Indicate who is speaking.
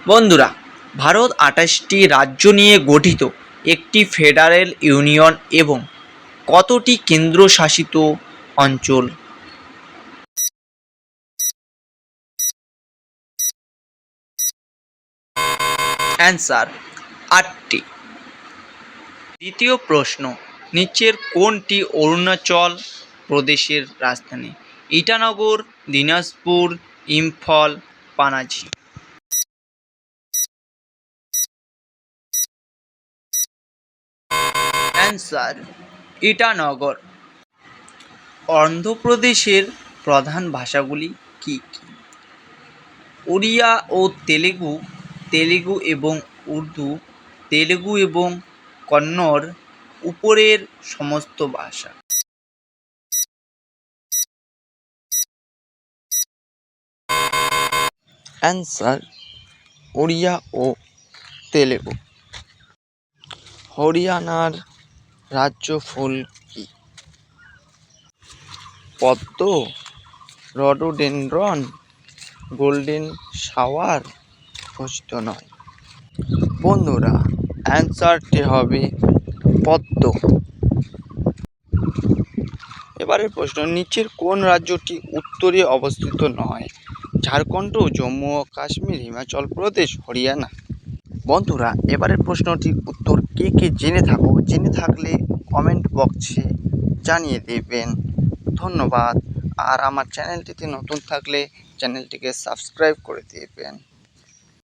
Speaker 1: বন্ধুরা, ভারত ২৮টি রাজ্য নিয়ে গঠিত একটি ফেডারেল ইউনিয়ন এবং কতটি কেন্দ্রশাসিত অঞ্চল? অ্যান্সার ৮টি। দ্বিতীয় প্রশ্ন, নিচের কোনটি অরুণাচল প্রদেশের রাজধানী? ইটানগর, দিনাজপুর, ইম্ফল, পানাজি। অ্যান্সার ইটানগর। অন্ধ্রপ্রদেশের প্রধান ভাষাগুলি কী কী? ওড়িয়া ও তেলেগু, তেলেগু এবং উর্দু, তেলেগু এবং কন্নড়, উপরের সমস্ত ভাষা। অ্যান্সার ওড়িয়া ও তেলেগু। হরিয়ানার রাজ্য ফুল কি? পদ্ম, রডোডেনড্রন, গোল্ডেন শাওয়ার, ঘোষিত নয়। বন্ধুরা, অ্যান্সারটি হবে পদ্ম। এবারের প্রশ্ন, নিচের কোন রাজ্যটি উত্তরে অবস্থিত নয়? ঝাড়খণ্ড, জম্মু ও কাশ্মীর, হিমাচল প্রদেশ, হরিয়ানা। বন্ধুরা, এবারের প্রশ্নটির উত্তর কে কে জেনে থাকলে কমেন্ট বক্সে জানিয়ে দেবেন। ধন্যবাদ। আর আমার চ্যানেলটিতে নতুন থাকলে চ্যানেলটিকে সাবস্ক্রাইব করে দেবেন।